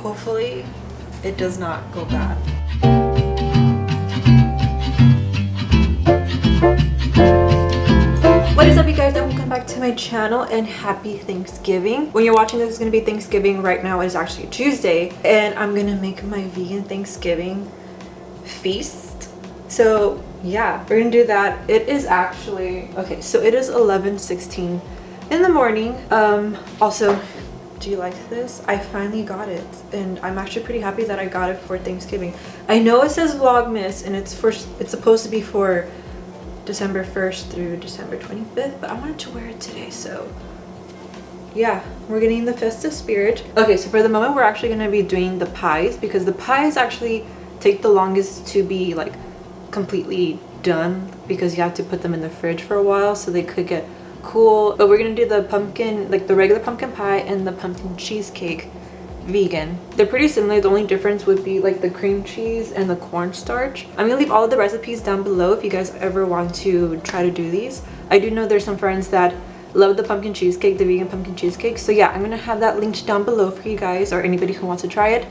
hopefully it does not go bad. What is up, you guys, and welcome back to my channel, and happy Thanksgiving. When you're watching this, it's gonna be Thanksgiving. Right now it is actually Tuesday, and I'm gonna make my vegan Thanksgiving feast. So yeah, we're gonna do that. It is actually okay, so it is 11:16 in the morning. Also, do you like this? I finally got it, and I'm actually pretty happy that I got it for Thanksgiving. I know it says Vlogmas, and it's supposed to be for December 1st through December 25th, but I wanted to wear it today, so yeah, we're getting in the festive spirit. Okay, so for the moment we're actually going to be doing the pies, because the pies actually take the longest to be like completely done, because you have to put them in the fridge for a while so they could get cool. But we're going to do the pumpkin, like the regular pumpkin pie, and the pumpkin cheesecake vegan. They're pretty similar. The only difference would be like the cream cheese and the cornstarch. I'm gonna leave all of the recipes down below if you guys ever want to try to do these. I do know there's some friends that love the pumpkin cheesecake, the vegan pumpkin cheesecake, so yeah, I'm gonna have that linked down below for you guys or anybody who wants to try it.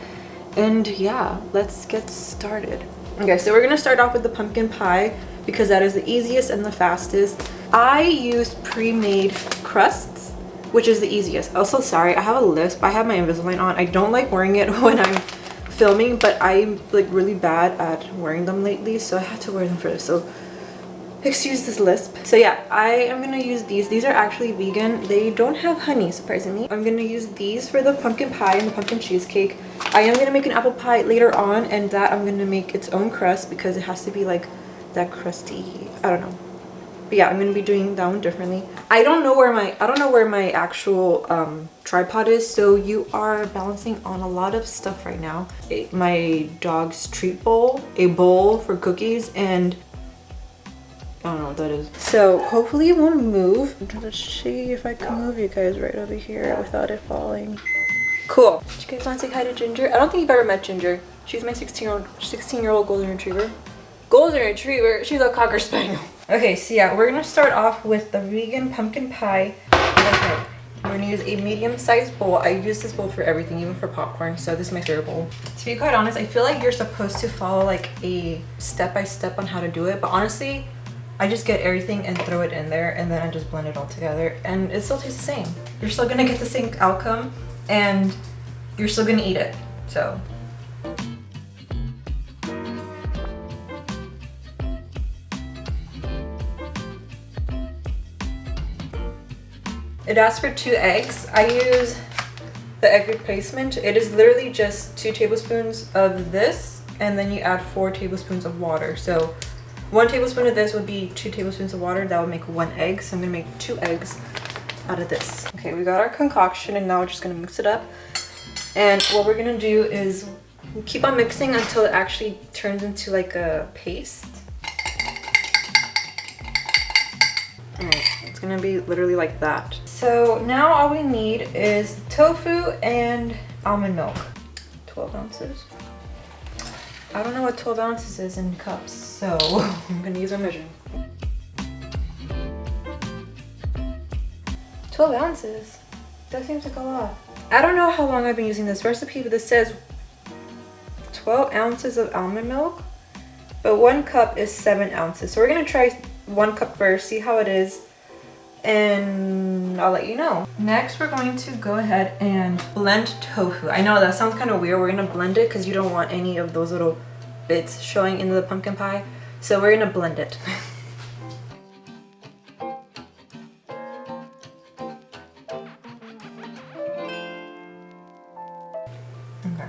And yeah, let's get started. Okay, so we're gonna start off with the pumpkin pie because that is the easiest and the fastest. I used pre-made crusts, which is the easiest. Also, sorry, I have a lisp. I have my Invisalign on. I don't like wearing it when I'm filming, but I'm like really bad at wearing them lately, so I have to wear them for this. So excuse this lisp. So yeah, I am gonna use these. These are actually vegan. They don't have honey, surprisingly. I'm gonna use these for the pumpkin pie and the pumpkin cheesecake. I am gonna make an apple pie later on, and that I'm gonna make its own crust because it has to be like that crusty, I don't know. But yeah, I'm gonna be doing that one differently. I don't know where my actual tripod is, so you are balancing on a lot of stuff right now. My dog's treat bowl, a bowl for cookies, and I don't know what that is. So hopefully it won't move. Let's see if I can move you guys right over here without it falling. Cool. Do you guys want to say hi to Ginger? I don't think you've ever met Ginger. She's my 16-year-old golden retriever. Golden retriever. She's a cocker spaniel. Okay, so yeah, we're gonna start off with the vegan pumpkin pie. Okay, we're gonna use a medium-sized bowl. I use this bowl for everything, even for popcorn, so this is my favorite bowl. To be quite honest, I feel like you're supposed to follow like a step-by-step on how to do it, but honestly, I just get everything and throw it in there, and then I just blend it all together, and it still tastes the same. You're still gonna get the same outcome, and you're still gonna eat it, so. It asks for 2 eggs. I use the egg replacement. It is literally just 2 tablespoons of this, and then you add 4 tablespoons of water. So 1 tablespoon of this would be 2 tablespoons of water. That would make 1 egg. So I'm gonna make 2 eggs out of this. Okay, we got our concoction, and now we're just gonna mix it up. And what we're gonna do is keep on mixing until it actually turns into like a paste. Alright, it's gonna be literally like that. So now all we need is tofu and almond milk. 12 ounces. I don't know what 12 ounces is in cups, so I'm gonna use a measuring. 12 ounces? That seems like a lot. I don't know how long I've been using this recipe, but this says 12 ounces of almond milk, but 1 cup is 7 ounces. So we're gonna try 1 cup first, see how it is, and I'll let you know. Next, we're going to go ahead and blend tofu. I know that sounds kind of weird. We're gonna blend it because you don't want any of those little bits showing into the pumpkin pie. So we're gonna blend it. Okay.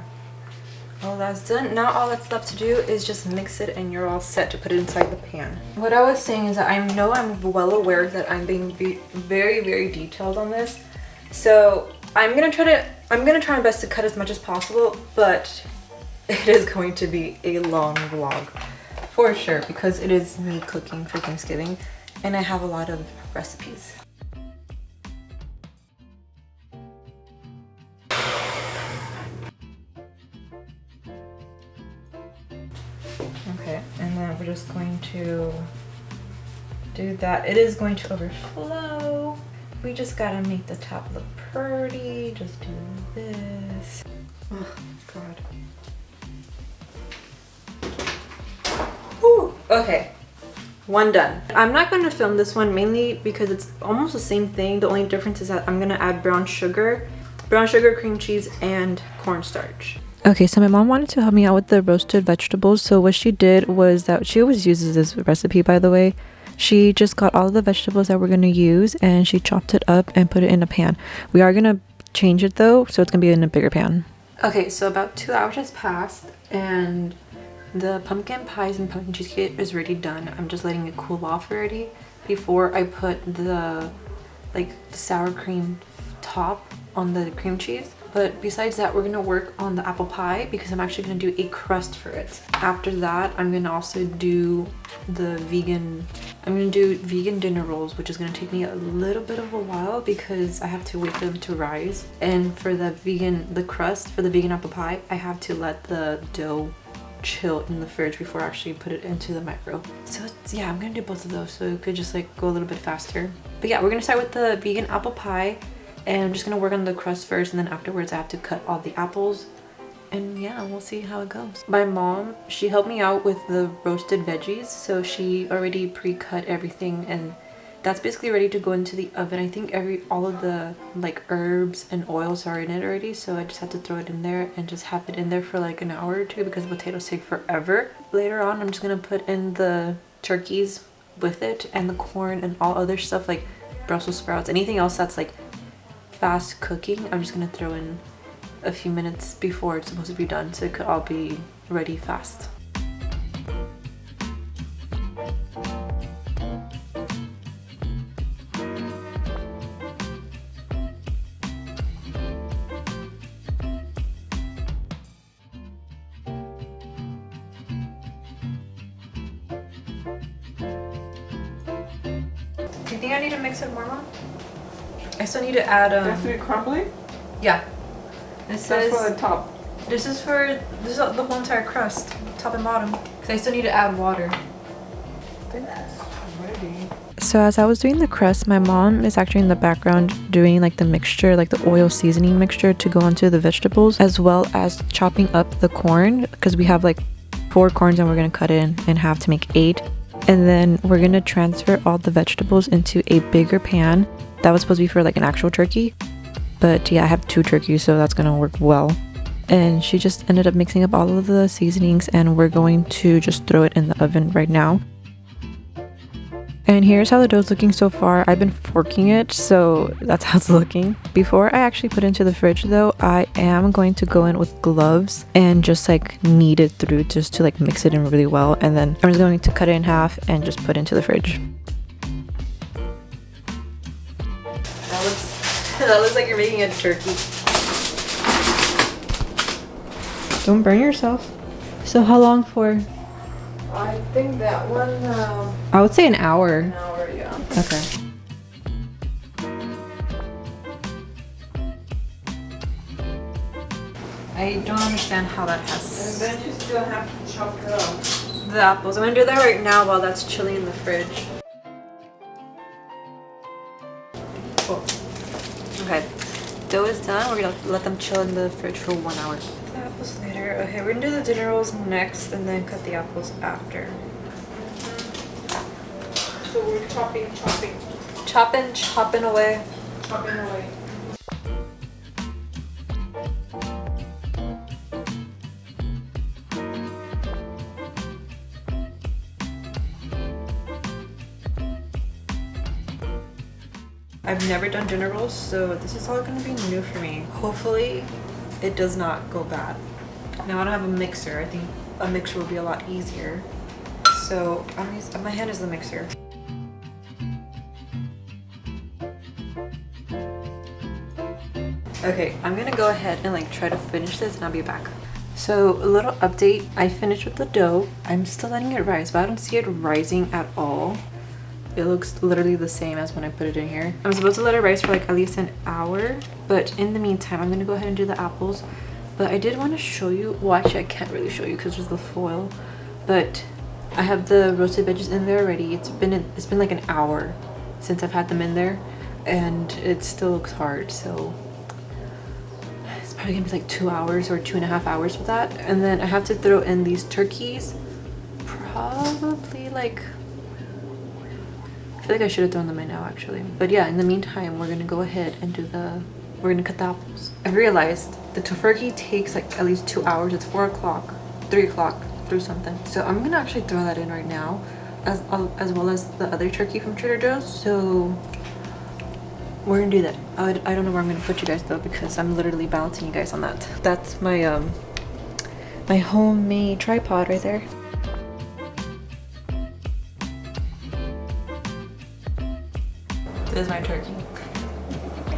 All that's done. Now all that's left to do is just mix it, and you're all set to put it inside the pan. What I was saying is that I know I'm well aware that I'm being very, very detailed on this. So I'm gonna try my best to cut as much as possible, but it is going to be a long vlog for sure because it is me cooking for Thanksgiving, and I have a lot of recipes. Okay, and then we're just going to do that. It is going to overflow. We just gotta make the top look pretty. Just do this. Oh god. Whew. Okay, one done. I'm not going to film this one mainly because it's almost the same thing. The only difference is that I'm going to add brown sugar, cream cheese, and cornstarch. Okay, so my mom wanted to help me out with the roasted vegetables. So what she did was that she always uses this recipe, by the way. She just got all of the vegetables that we're going to use and she chopped it up and put it in a pan. We are going to change it though, so it's going to be in a bigger pan. Okay, so about 2 hours has passed and the pumpkin pies and pumpkin cheesecake is already done. I'm just letting it cool off already before I put the sour cream top on the cream cheese. But besides that, we're gonna work on the apple pie because I'm actually gonna do a crust for it. After that, I'm gonna also do vegan dinner rolls, which is gonna take me a little bit of a while because I have to wait for them to rise. And for the crust for the vegan apple pie, I have to let the dough chill in the fridge before I actually put it into the micro. So yeah, I'm gonna do both of those so it could just like go a little bit faster. But yeah, we're gonna start with the vegan apple pie and I'm just gonna work on the crust first, and then afterwards I have to cut all the apples, and yeah, we'll see how it goes. My mom, she helped me out with the roasted veggies, so she already pre-cut everything and that's basically ready to go into the oven. I think all of the like herbs and oils are in it already, so I just have to throw it in there and just have it in there for like an hour or two because the potatoes take forever. Later on, I'm just gonna put in the turkeys with it and the corn and all other stuff like Brussels sprouts, anything else that's like fast cooking. I'm just gonna throw in a few minutes before it's supposed to be done so it could all be ready fast. Do you think I need to mix it more, Mom? I still need to add That's to be crumbly? Yeah. That's for the top. This is the whole entire crust, top and bottom. Because I still need to add water. I think that's ready. So as I was doing the crust, my mom is actually in the background doing like the mixture, like the oil seasoning mixture to go onto the vegetables, as well as chopping up the corn because we have like 4 corns and we're going to cut it in half to make 8. And then we're going to transfer all the vegetables into a bigger pan. That was supposed to be for like an actual turkey. But yeah, I have 2 turkeys, so that's going to work well. And she just ended up mixing up all of the seasonings and we're going to just throw it in the oven right now. And here's how the dough's looking so far. I've been forking it, so that's how it's looking. Before I actually put it into the fridge though, I am going to go in with gloves and just like knead it through just to like mix it in really well. And then I'm just going to cut it in half and just put it into the fridge. That looks like you're making a turkey. Don't burn yourself. So how long for? I think that one, I would say an hour. an hour, yeah. Okay. I don't understand how that And has then you still have to chop it up. the apples. I'm gonna do that right now while that's chilling in the fridge. Cool. Okay, dough is done. We're gonna let them chill in the fridge for 1 hour. The apples later. Okay, we're gonna do the dinner rolls next and then cut the apples after. So we're chopping Chopping away. away. I've never done dinner rolls, so this is all gonna be new for me. Hopefully, it does not go bad. Now I don't have a mixer. I think a mixer would be a lot easier. So my hand is the mixer. Okay, I'm gonna go ahead and like try to finish this and I'll be back. So a little update, I finished with the dough. I'm still letting it rise, but I don't see it rising at all. It looks literally the same as when I put it in here. I'm supposed to let it rise for like at least an hour, but in the meantime, I'm gonna go ahead and do the apples. But I did want to show you, well actually I can't really show you because there's the foil, but I have the roasted veggies in there already. It's been like an hour since I've had them in there and it still looks hard, so it's probably gonna be like 2 hours or 2.5 hours with that. And then I have to throw in these turkeys. Probably like, I feel like I should have thrown them in now actually. But yeah, in the meantime, we're gonna go ahead and we're gonna cut the apples. I realized the tofurkey takes like at least 2 hours. It's 4 o'clock, 3 o'clock, through something. So I'm gonna actually throw that in right now, as well as the other turkey from Trader Joe's. So we're gonna do that. I don't know where I'm gonna put you guys though, because I'm literally balancing you guys on that. That's my my homemade tripod right there. This is my turkey.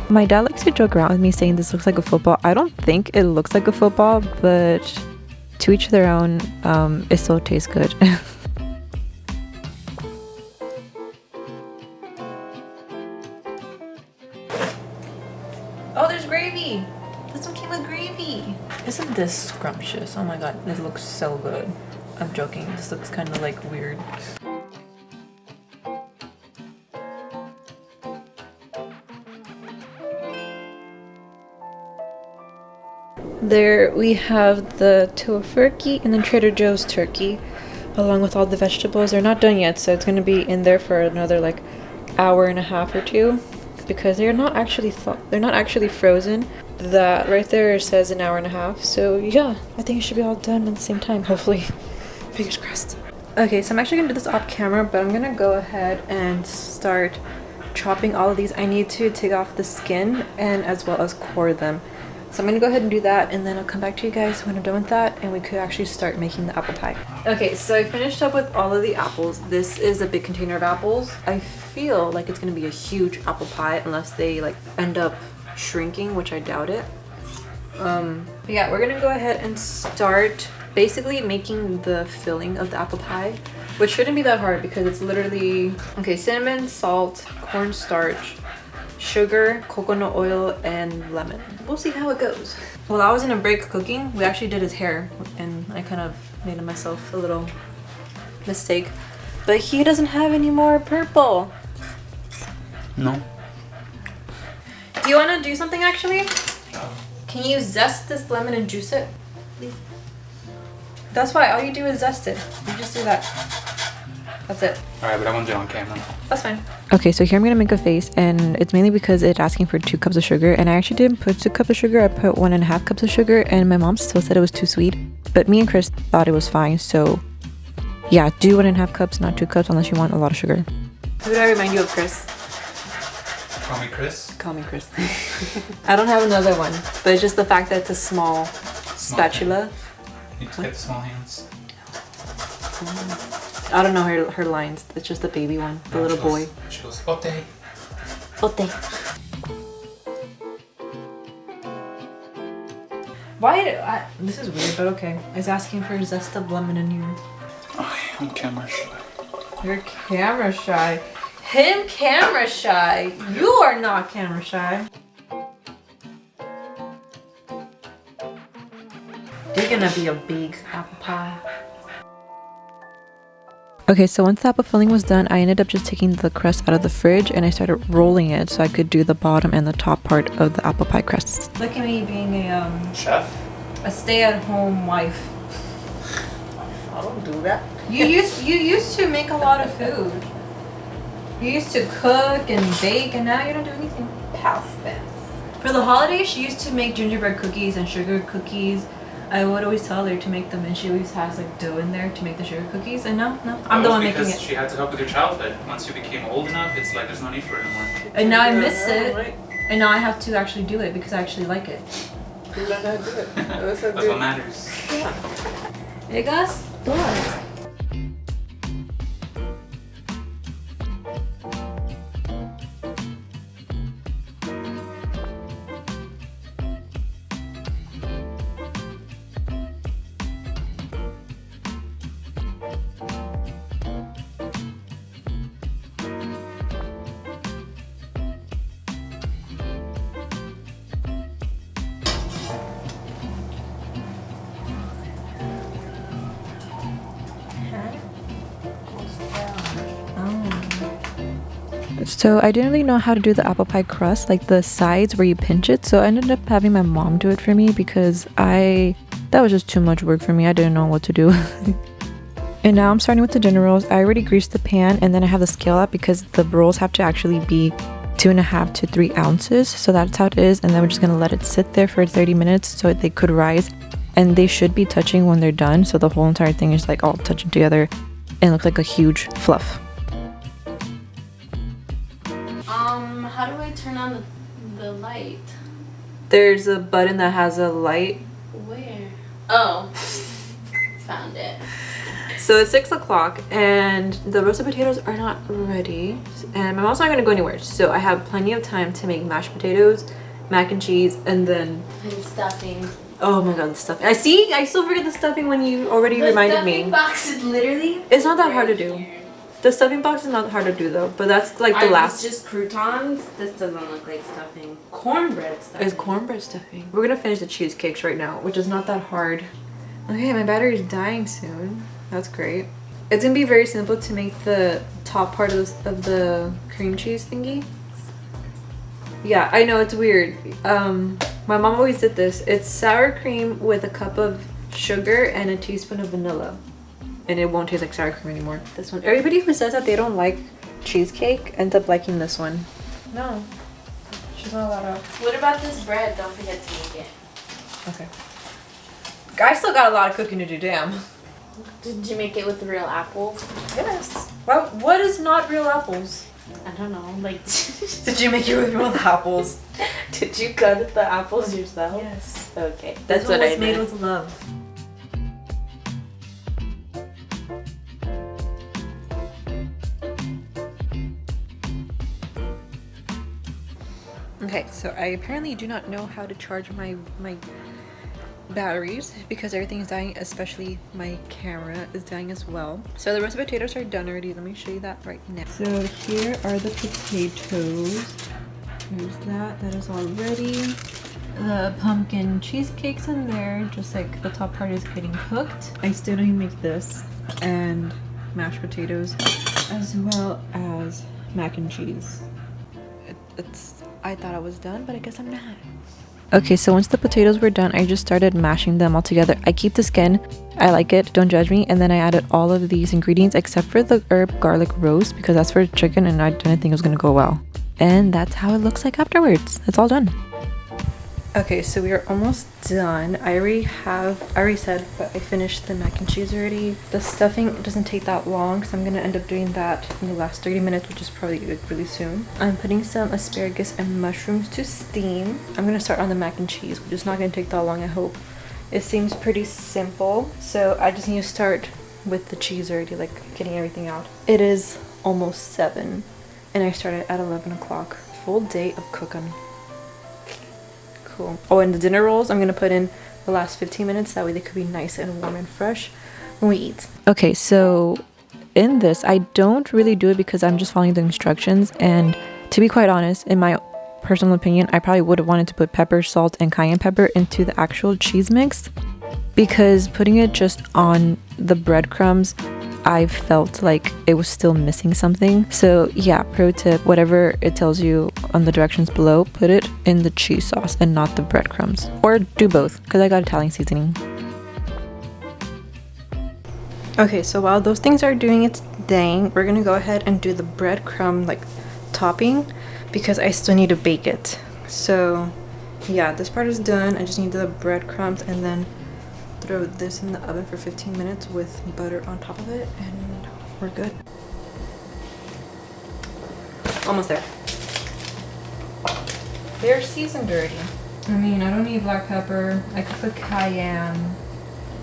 My dad likes to joke around with me saying this looks like a football. I don't think it looks like a football, but to each their own. It still tastes good. Oh, there's gravy. This one came with gravy. Isn't this scrumptious? Oh my god, this looks so good. I'm joking. This looks kind of like weird. There we have the tofurkey and then Trader Joe's turkey, along with all the vegetables. They're not done yet, so it's going to be in there for another like hour and a half or two, because they're not actually frozen. That right there says an hour and a half. So yeah, I think it should be all done at the same time, hopefully. Fingers crossed. Okay, so I'm actually gonna do this off camera, but I'm gonna go ahead and start chopping all of these. I need to take off the skin and as well as core them. So I'm gonna go ahead and do that, and then I'll come back to you guys when I'm done with that, and we could actually start making the apple pie. Okay, so I finished up with all of the apples. This is a big container of apples. I feel like it's gonna be a huge apple pie unless they like end up shrinking, which I doubt it. But yeah, we're gonna go ahead and start basically making the filling of the apple pie, which shouldn't be that hard because it's literally, okay, cinnamon, salt, cornstarch, sugar, coconut oil, and lemon. We'll see how it goes. While I was in a break cooking, we actually did his hair, and I kind of made myself a little mistake. But he doesn't have any more purple. No. Do you want to do something actually? Can you zest this lemon and juice it? Please. That's why all you do is zest it. You just do that. That's it. Alright, but I want to do it on camera. That's fine. Okay, so here I'm gonna make a face, and it's mainly because it's asking for 2 cups of sugar, and I actually didn't put 2 cups of sugar. I put 1.5 cups of sugar, and my mom still said it was too sweet, but me and Chris thought it was fine. So yeah, do 1.5 cups, not 2 cups, unless you want a lot of sugar. Who do I remind you of, Chris? Call me Chris. Call me Chris. I don't have another one, but it's just the fact that it's a small spatula. You just get the small hands. I don't know her lines. It's just the baby one, the little boy. She goes, ote. Ote. Why? This is weird, but okay. It's asking for a zest of lemon in here. I'm camera shy. You're camera shy. Him camera shy. You are not camera shy. You're gonna be a big apple pie. Okay, so once the apple filling was done, I ended up just taking the crust out of the fridge, and I started rolling it so I could do the bottom and the top part of the apple pie crusts. Look at me being a Chef? a stay-at-home wife. I don't do that. You used to make a lot of food. You used to cook and bake, and now you don't do anything. Past tense. For the holidays, she used to make gingerbread cookies and sugar cookies. I would always tell her to make them, and she always has like dough in there to make the sugar cookies. And no, I'm the one making it. Because she had to help with your childhood. Once you became old enough, it's like there's no need for it anymore. And now I miss it, and now I have to actually do it because I actually like it. You learn how to do it. That's That's what matters. Egas, todas. So I didn't really know how to do the apple pie crust, like the sides where you pinch it. So I ended up having my mom do it for me because that was just too much work for me. I didn't know what to do. And now I'm starting with the dinner rolls. I already greased the pan and then I have the scale out because the rolls have to actually be 2.5 to 3 ounces. So that's how it is. And then we're just gonna let it sit there for 30 minutes so they could rise. And they should be touching when they're done. So the whole entire thing is like all touching together and looks like a huge fluff. How do I turn on the light? There's a button that has a light. Where? Oh, found it. So it's 6 o'clock and the roasted potatoes are not ready. And my mom's not gonna go anywhere. So I have plenty of time to make mashed potatoes, mac and cheese, and then... And stuffing. Oh my god, the stuffing. I still forget the stuffing when you already reminded me. The stuffing box is literally... It's not that hard to do. The stuffing box is not hard to do though, but that's like the last. It's just croutons. This doesn't look like stuffing. Cornbread stuffing. It's cornbread stuffing. We're gonna finish the cheesecakes right now, which is not that hard. Okay, my battery's dying soon. That's great. It's gonna be very simple to make the top part of the cream cheese thingy. Yeah, I know it's weird. My mom always did this. It's sour cream with a cup of sugar and a teaspoon of vanilla. And it won't taste like sour cream anymore. This one. Everybody who says that they don't like cheesecake ends up liking this one. No. She's not allowed to. What about this bread? Don't forget to make it. Okay. I still got a lot of cooking to do, damn. Did you make it with real apples? Yes. Well, what is not real apples? I don't know. Like, Did you make it with real apples? did you cut the apples yourself? Yes. Okay. That's what what I was made meant. with love. Okay, so I apparently do not know how to charge my batteries because everything is dying, especially my camera is dying as well. So the roasted potatoes are done already. Let me show you that right now. So here are the potatoes. There's that is all ready. The pumpkin cheesecake's in there, just like the top part is getting cooked. I still need to make this and mashed potatoes as well as mac and cheese. I thought I was done, but I guess I'm not. Okay, so once the potatoes were done, I just started mashing them all together. I keep the skin, I like it, don't judge me. And then I added all of these ingredients except for the herb garlic roast because that's for chicken and I didn't think it was gonna go well. And that's how it looks like afterwards. It's all done. Okay, so we are almost done. I already said, but I finished the mac and cheese already. The stuffing doesn't take that long, so I'm gonna end up doing that in the last 30 minutes, which is probably really soon. I'm putting some asparagus and mushrooms to steam. I'm gonna start on the mac and cheese, which is not gonna take that long, I hope. It seems pretty simple, so I just need to start with the cheese already, like getting everything out. It is almost 7, and I started at 11 o'clock. Full day of cooking. Cool. Oh, and the dinner rolls, I'm gonna put in the last 15 minutes. That way they could be nice and warm and fresh when we eat. Okay, so in this, I don't really do it because I'm just following the instructions. And to be quite honest, in my personal opinion, I probably would have wanted to put pepper, salt, and cayenne pepper into the actual cheese mix because putting it just on the breadcrumbs, I felt like it was still missing something. So yeah, pro tip, whatever it tells you on the directions below, put it in the cheese sauce and not the breadcrumbs. Or do both, because I got Italian seasoning. Okay, so while those things are doing its thing, we're gonna go ahead and do the breadcrumb like topping because I still need to bake it. So yeah, this part is done. I just need the breadcrumbs and then throw this in the oven for 15 minutes with butter on top of it and we're good. Almost there. They're seasoned already. I mean, I don't need black pepper. I could put cayenne,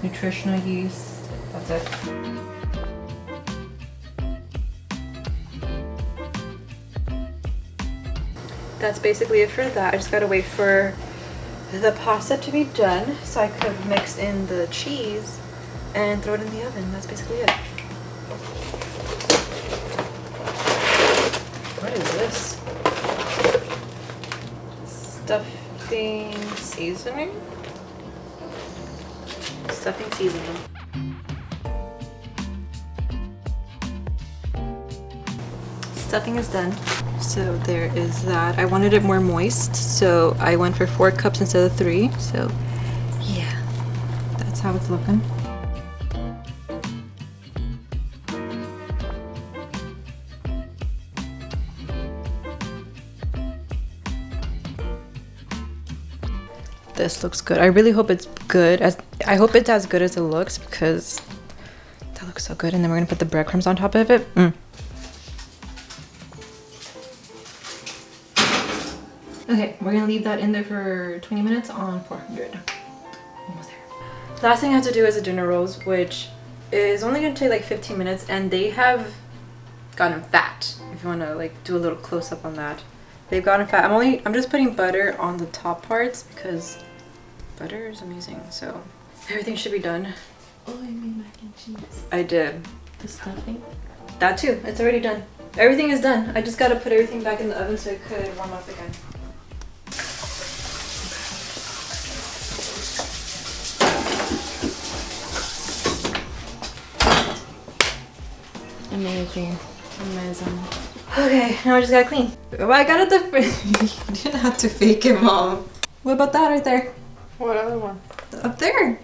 nutritional yeast, that's it. That's basically it for that. I just gotta wait for the pasta to be done so I could mix in the cheese and throw it in the oven. That's basically it. What is this? Stuffing seasoning? Stuffing seasoning. Stuffing is done. So there is that. I wanted it more moist, so I went for 4 cups instead of 3. So yeah, that's how it's looking. This looks good. I really hope it's good. I hope it's as good as it looks, because that looks so good. And then we're gonna put the breadcrumbs on top of it. Okay, we're gonna leave that in there for 20 minutes on 400. Almost there. Last thing I have to do is the dinner rolls, which is only gonna take like 15 minutes, and they have gotten fat. If you wanna like do a little close up on that. They've gotten fat. I'm just putting butter on the top parts because butter is amazing. So everything should be done. Oh, I made mac and cheese. I did. The stuffing? That too. It's already done. Everything is done. I just gotta put everything back in the oven so it could warm up again. Amazing. Amazing. Okay, now I just gotta clean. Well, I got it the you didn't have to fake it, Mom. What about that right there? What other one? Up there.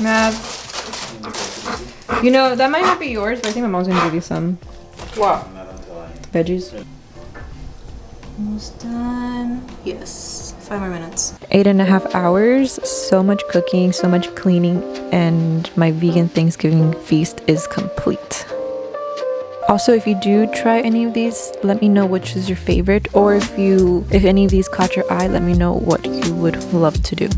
Mav. You know, that might not be yours, but I think my mom's gonna give you some. What? Veggies. Almost done. Yes. 5 more minutes. 8.5 hours, so much cooking, so much cleaning, and my vegan Thanksgiving feast is complete. Also, if you do try any of these, let me know which is your favorite, or if any of these caught your eye, let me know what you would love to do.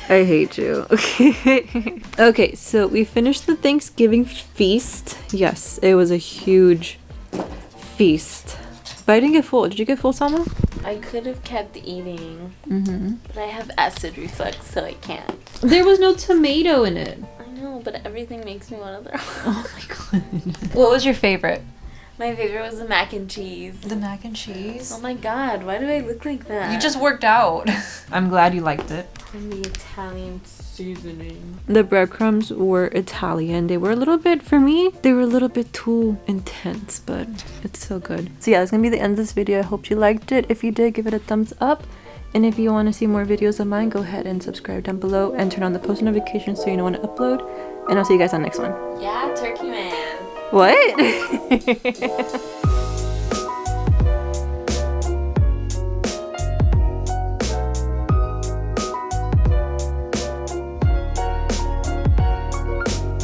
I hate you. Okay. Okay, so we finished the Thanksgiving feast. Yes, it was a huge feast. But I didn't get full. Did you get full, Salma? I could have kept eating, Mm-hmm. but I have acid reflux, so I can't. There was no tomato in it. I know, but everything makes me want to throw up. Oh my god. What was your favorite? My favorite was the mac and cheese. The mac and cheese. Oh my god, why do I look like that? You just worked out. I'm glad you liked it. And the Italian seasoning. The breadcrumbs were Italian. They were a little bit, for me, they were a little bit too intense, but it's so good. So yeah, that's gonna be the end of this video. I hope you liked it. If you did, give it a thumbs up. And if you want to see more videos of mine, go ahead and subscribe down below and turn on the post notifications so you know when to upload. And I'll see you guys on the next one. Yeah, turkey man. What?